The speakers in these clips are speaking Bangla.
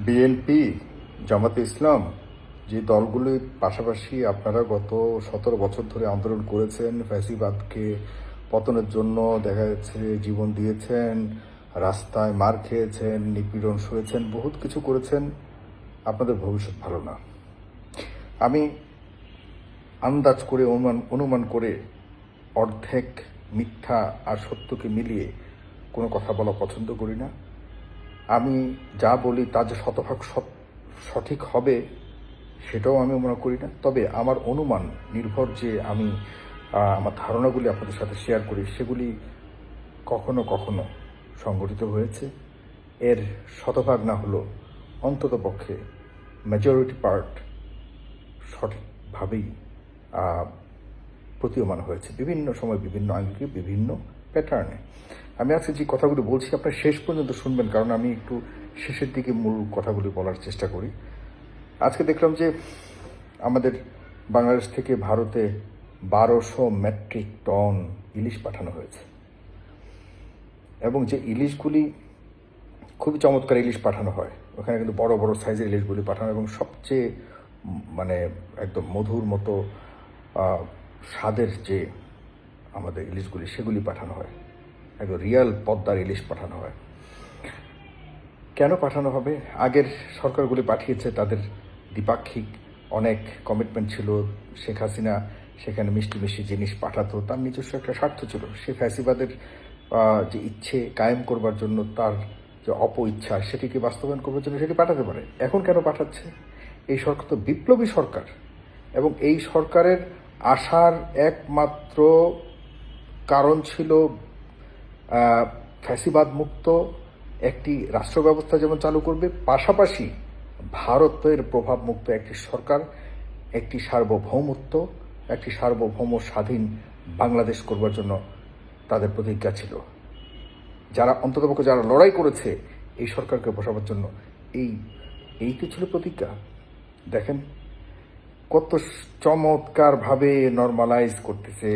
বিএনপি, জামাতে ইসলাম, যে দলগুলির পাশাপাশি আপনারা গত 17 বছর ধরে আন্দোলন করেছেন, ফ্যাসিবাদকে পতনের জন্য দেখা যাচ্ছে জীবন দিয়েছেন, রাস্তায় মার খেয়েছেন, নিপীড়ন সয়েছেন, বহুত কিছু করেছেন। আপনাদের ভবিষ্যৎ ভালো না। আমি আন্দাজ করে অনুমান করে অর্ধেক মিথ্যা আর সত্যকে মিলিয়ে কোনো কথা বলা পছন্দ করি না। আমি যা বলি তা যে শতভাগ সঠিক হবে সেটাও আমি মনে করি না। তবে আমার অনুমান নির্ভর যে আমি আমার ধারণাগুলি আপনাদের সাথে শেয়ার করি, সেগুলি কখনো কখনো সংগঠিত হয়েছে। এর শতভাগ না হলেও অন্তত পক্ষে মেজরিটি পার্ট সঠিকভাবেই প্রতীয়মান হয়েছে, বিভিন্ন সময় বিভিন্ন আঙ্গিকে বিভিন্ন প্যাটার্নে। আমি আজকে যে কথাগুলি বলছি আপনার শেষ পর্যন্ত শুনবেন, কারণ আমি একটু শেষের দিকে মূল কথাগুলি বলার চেষ্টা করি। আজকে দেখলাম যে আমাদের বাংলাদেশ থেকে ভারতে 1200 মেট্রিক টন ইলিশ পাঠানো হয়েছে, এবং যে ইলিশগুলি খুবই চমৎকার ইলিশ পাঠানো হয়, ওখানে কিন্তু বড় বড় সাইজের ইলিশগুলি পাঠানো, এবং সবচেয়ে মানে একদম মধুর মতো স্বাদের যে আমাদের ইলিশগুলি সেগুলি পাঠানো হয়, একদম রিয়াল পদ্মার ইলিশ পাঠানো হয়। কেন পাঠানো হবে? আগের সরকারগুলি পাঠিয়েছে, তাদের দ্বিপাক্ষিক অনেক কমিটমেন্ট ছিল। শেখ হাসিনা সেখানে মিষ্টি মিষ্টি জিনিস পাঠাতো, তার নিজস্ব একটা স্বার্থ ছিল। সে ফ্যাসিবাদের যে ইচ্ছে কায়েম করবার জন্য, তার যে ইচ্ছা সেটিকে বাস্তবায়ন করবার জন্য সেটি পাঠাতে পারে। এখন কেন পাঠাচ্ছে? এই সরকার তো বিপ্লবী সরকার, এবং এই সরকারের আসার একমাত্র কারণ ছিল ফ্যাসিবাদ মুক্ত একটি রাষ্ট্র ব্যবস্থা যেমন চালু করবে, পাশাপাশি ভারতের প্রভাব মুক্ত একটি সরকার, একটি সার্বভৌম স্বাধীন বাংলাদেশ করবার জন্য তাদের প্রতিজ্ঞা ছিল। যারা অন্ততপক্ষে যারা লড়াই করেছে এই সরকারকে বসাবার জন্য, এই তো ছিল প্রতিজ্ঞা। দেখেন কত চমৎকারভাবে নর্মালাইজ করতেছে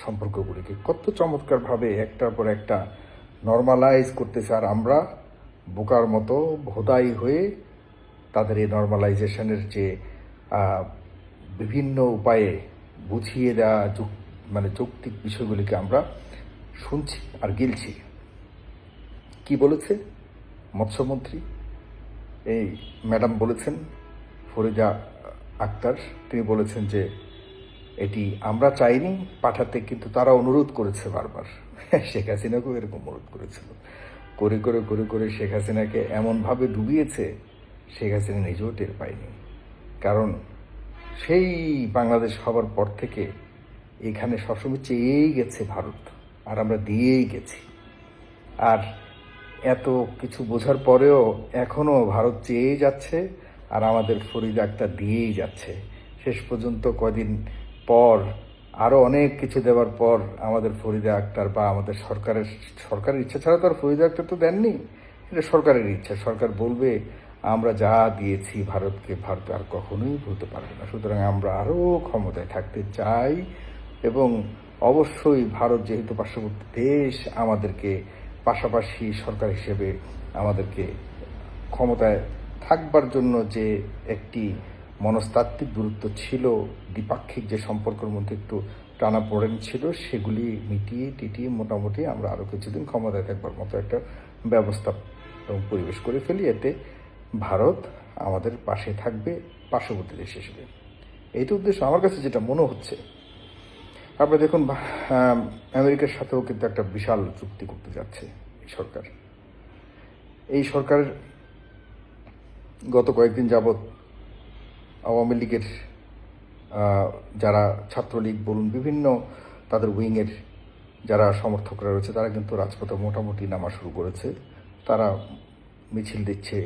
সম্পর্কগুলিকে, কত চমৎকারভাবে একটার পর একটা নর্মালাইজ করতেছে, আর আমরা বোকার মতো ভোদাই হয়ে তাদের এই নর্মালাইজেশনের যে বিভিন্ন উপায়ে বুঝিয়ে দেওয়া যৌক্তিক বিষয়গুলিকে আমরা শুনছি আর গিলছি। কি বলেছে মৎস্যমন্ত্রী? এই ম্যাডাম বলেছেন, ফরিদা আক্তার, তিনি বলেছেন যে এটি আমরা চাইনি পাঠাতে, কিন্তু তারা অনুরোধ করেছে বারবার। শেখ হাসিনাকেও এরকম অনুরোধ করেছিল, করে করে করে করে শেখ হাসিনাকে এমনভাবে ডুবিয়েছে, শেখ হাসিনা নিজেও টের পায়নি। কারণ সেই বাংলাদেশ হবার পর থেকে এখানে সবসময় চেয়েই গেছে ভারত, আর আমরা দিয়েই গেছি। আর এত কিছু বোঝার পরেও এখনও ভারত চেয়েই যাচ্ছে, আর আমাদের ফরিদা আক্তার দিয়েই যাচ্ছে। শেষ পর্যন্ত কদিন পর আরও অনেক কিছু দেওয়ার পর আমাদের ফরিদা আক্তার বা আমাদের সরকারের ইচ্ছা ছাড়া তো আর ফরিদা আক্তার তো দেননি, এটা সরকারের ইচ্ছা। সরকার বলবে আমরা যা দিয়েছি ভারতকে, ভারত আর কখনোই ভুলতে পারবে না। সুতরাং আমরা আরও ক্ষমতায় থাকতে চাই, এবং অবশ্যই ভারত যেহেতু পার্শ্ববর্তী দেশ, আমাদেরকে পাশাপাশি সরকার হিসেবে আমাদেরকে ক্ষমতায় থাকবার জন্য যে একটি মনস্তাত্ত্বিক দূরত্ব ছিল, দ্বিপাক্ষিক যে সম্পর্কের মধ্যে একটু টানাপোড়েন ছিল, সেগুলি মিটিয়ে টিটিয়ে মোটামুটি আমরা আরও কিছুদিন ক্ষমতায় থাকবার মতো একটা ব্যবস্থা এবং পরিবেশ করে ফেলি। এতে ভারত আমাদের পাশে থাকবে পার্শ্ববর্তী দেশ হিসেবে। এই তো উদ্দেশ্য আমার কাছে যেটা মনে হচ্ছে। আপনারা দেখুন, আমেরিকার সাথেও কিন্তু একটা বিশাল চুক্তি করতে যাচ্ছে এই সরকার। গত কয়েকদিন যাবৎ আওয়ামী লীগের যারা ছাত্রলীগ বলুন, বিভিন্ন তাদের উইংয়ের যারা সমর্থকরা রয়েছে, তারা কিন্তু রাজপথে মোটামুটি নামা শুরু করেছে। তারা মিছিল দিচ্ছে,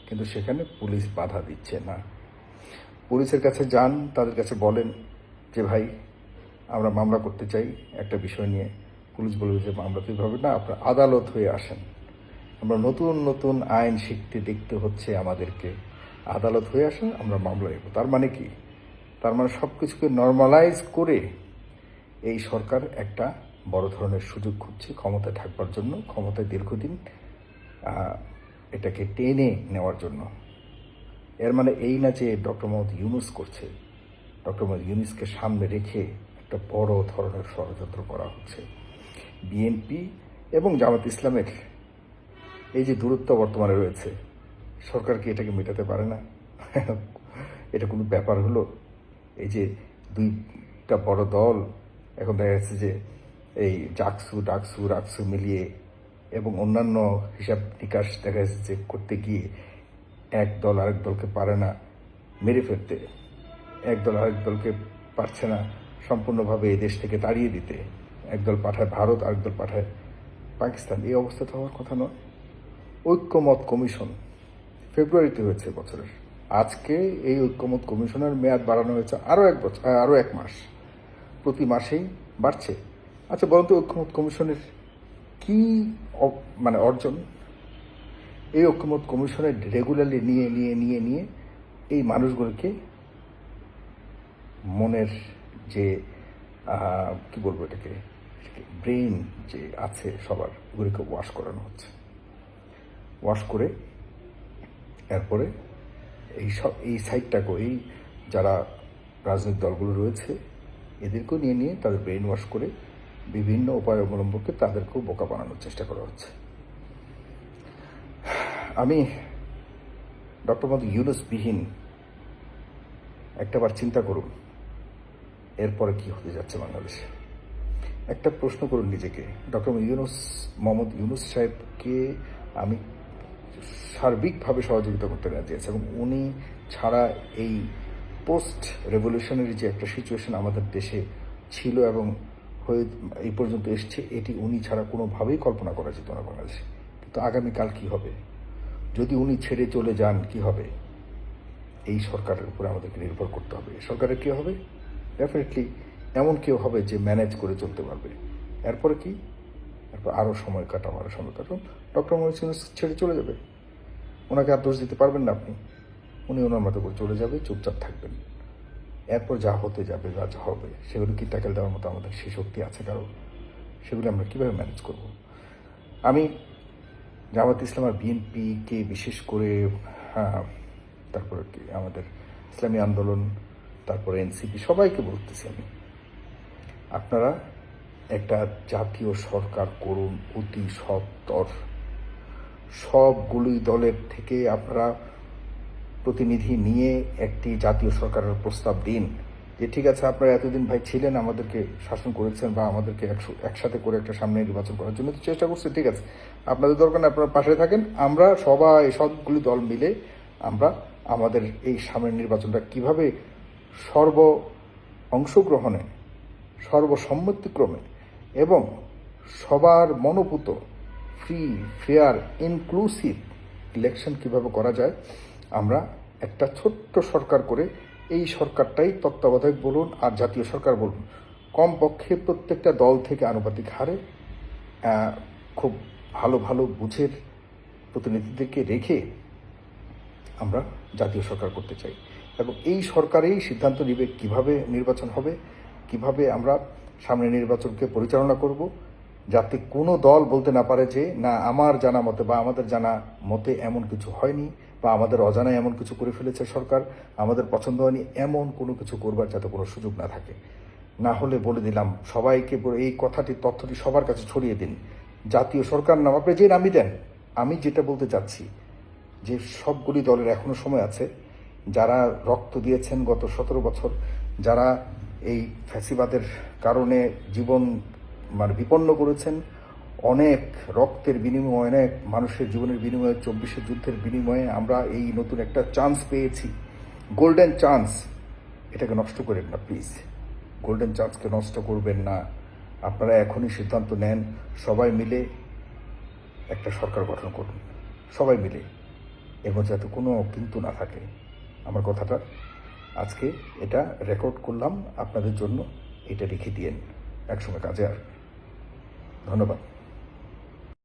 কিন্তু সেখানে পুলিশ বাধা দিচ্ছে না। পুলিশের কাছে যান, তাদের কাছে বলেন যে ভাই আমরা মামলা করতে চাই একটা বিষয় নিয়ে। পুলিশ বলবে যে মামলা তো এইভাবে না, আপনার আদালত হয়ে আসেন। আমরা নতুন নতুন আইন শিখতে দেখতে হচ্ছে আমাদেরকে, আদালত হয়ে আসেন, আমরা মামলা নেব। তার মানে কি? তার মানে সব কিছুকে নর্মালাইজ করে এই সরকার একটা বড় ধরনের সুযোগ খুঁজছে ক্ষমতায় থাকবার জন্য, ক্ষমতায় দীর্ঘদিন এটাকে টেনে নেওয়ার জন্য। এর মানে এই না যে ডক্টর মোহাম্মদ ইউনূস করছে, ডক্টর মোহাম্মদ ইউনূসকে সামনে রেখে একটা বড় ধরনের ষড়যন্ত্র করা হচ্ছে। বিএনপি এবং জামাত ইসলামের এই যে দূরত্ব বর্তমানে রয়েছে, সরকার কি এটাকে মেটাতে পারে না? এটা কোনো ব্যাপার হলো? এই যে দুইটা বড় দল এখন দেখা যাচ্ছে যে এই রাকসু মিলিয়ে এবং অন্যান্য হিসাব নিকাশ দেখা যাচ্ছে যে করতে গিয়ে এক দল আরেক দলকে পারে না মেরে ফেলতে, এক দল আরেক দলকে পারছে না সম্পূর্ণভাবে এই দেশ থেকে তাড়িয়ে দিতে। একদল পাঠায় ভারত, আরেক দল পাঠায় পাকিস্তান। এই অবস্থা তো হওয়ার কথা নয়। ঐক্যমত কমিশন ফেব্রুয়ারিতে হয়েছে বছরের, আজকে এই ঐক্যমত কমিশনের মেয়াদ বাড়ানো হয়েছে আরও এক মাস, প্রতি মাসেই বাড়ছে। আচ্ছা বলুন তো, ঐক্যমত কমিশনের কি মানে অর্জন? এই ঐক্যমত কমিশনের রেগুলারলি নিয়ে এই মানুষগুলোকে মনের যে কি বলবো এটাকে ব্রেইন যে আছে সবার, এগুলিকে ওয়াশ করানো হচ্ছে। ওয়াশ করে এরপরে এই সাইডটাকেও, এই যারা রাজনৈতিক দলগুলো রয়েছে এদেরকেও নিয়ে তাদের ব্রেইন ওয়াশ করে বিভিন্ন উপায় অবলম্বনকে তাদেরকেও বোকা বানানোর চেষ্টা করা হচ্ছে। আমি ডক্টর মোহাম্মদ ইউনূসবিহীন একটাবার চিন্তা করুন এরপরে কি হতে যাচ্ছে বাংলাদেশে। একটা প্রশ্ন করুন নিজেকে, ডক্টর মোহাম্মদ ইউনূস সাহেবকে আমি সার্বিকভাবে সহযোগিতা করতে রাজি আছি, এবং উনি ছাড়া এই পোস্ট রেভলিউশনারি যে একটা সিচুয়েশন আমাদের দেশে ছিল এবং হয়ে এই পর্যন্ত এসছে, এটি উনি ছাড়া কোনোভাবেই কল্পনা করা যেত না বাংলাদেশে। কিন্তু আগামীকাল কি হবে, যদি উনি ছেড়ে চলে যান কি হবে? এই সরকারের উপরে আমাদেরকে নির্ভর করতে হবে। সরকারের কী হবে? ডেফিনেটলি এমন কেউ হবে যে ম্যানেজ করে চলতে পারবে। এরপরে কি? এরপর আরও সময় কাটাম। ডক্টর মোহাম্মদ ইউনূস ছেড়ে চলে যাবে, ওনাকে আর দোষ দিতে পারবেন না আপনি। উনি ওনার মতো করে চলে যাবে, চুপচাপ থাকবেন। এরপর যা হতে যাবে বা যা হবে সেগুলো কি ট্যাকেল দেওয়ার মতো আমাদের সেই শক্তি আছে কারো? সেগুলি আমরা কীভাবে ম্যানেজ করব? আমি জামাত ইসলাম আর বিএনপিকে বিশেষ করে, তারপরে কি আমাদের ইসলামী আন্দোলন, তারপরে এনসিপি, সবাইকে বলতেছি আমি, আপনারা একটা জাতীয় সরকার করুন অতি সত্বর। সবগুলোই দলের থেকে আপনারা প্রতিনিধি নিয়ে একটি জাতীয় সরকারের প্রস্তাব দিন। যে ঠিক আছে, আপনারা এতদিন ভাই ছিলেন, আমাদেরকে শাসন করেছেন বা আমাদেরকে একসাথে করে একটা সামনে নির্বাচন করার জন্য চেষ্টা করছে, ঠিক আছে, আপনাদের দরকার না, আপনারা পাশে থাকেন। আমরা সবগুলি দল মিলে আমরা আমাদের এই সামনের নির্বাচনটা কিভাবে অংশগ্রহণে, সর্বসম্মতিক্রমে এবং সবার মনোপুত ফ্রি, ফেয়ার, ইনক্লুসিভ ইলেকশন কিভাবে করা যায়, আমরা একটা ছোট্ট সরকার করে, এই সরকারটাই তত্ত্বাবধায়ক বলুন আর জাতীয় সরকার বলুন, কমপক্ষে প্রত্যেকটা দল থেকে আনুপাতিক হারে খুব ভালো বুঝের প্রতিনিধিদেরকে রেখে আমরা জাতীয় সরকার করতে চাই। এবং এই সরকারেই সিদ্ধান্ত নেবে কিভাবে নির্বাচন হবে, কিভাবে আমরা সামনে নির্বাচনকে পরিচালনা করব, যাতে কোনো দল বলতে না পারে যে না আমার জানা মতে বা আমাদের জানা মতে এমন কিছু হয়নি, বা আমাদের অজানায় এমন কিছু করে ফেলেছে সরকার, আমাদের পছন্দ হয়নি, এমন কোনো কিছু করবার যাতে কোনো সুযোগ না থাকে। না হলে বলে দিলাম সবাইকে, এই তথ্যটি সবার কাছে ছড়িয়ে দিন। জাতীয় সরকার নাম আপনি যে নামই দেন, আমি যেটা বলতে চাচ্ছি যে সবগুলি দলের এখনো সময় আছে, যারা রক্ত দিয়েছেন গত 17 বছর, যারা এই ফ্যাসিবাদের কারণে জীবন বিপন্ন করেছেন, অনেক রক্তের বিনিময়ে, অনেক মানুষের জীবনের বিনিময়ে, 24 যুদ্ধের বিনিময়ে আমরা এই নতুন একটা চান্স পেয়েছি, গোল্ডেন চান্স। এটাকে নষ্ট করেন না প্লিজ, গোল্ডেন চান্সকে নষ্ট করবেন না। আপনারা এখনই সিদ্ধান্ত নেন, সবাই মিলে একটা সরকার গঠন করুন, সবাই মিলে। এর মধ্যে যাতে কোনো কিন্তু না থাকে। আমার কথাটা আজকে এটা রেকর্ড করলাম আপনাদের জন্য, এটা রেখে দিয়েন, একসময় কাজে আসবে। ধন্যবাদ।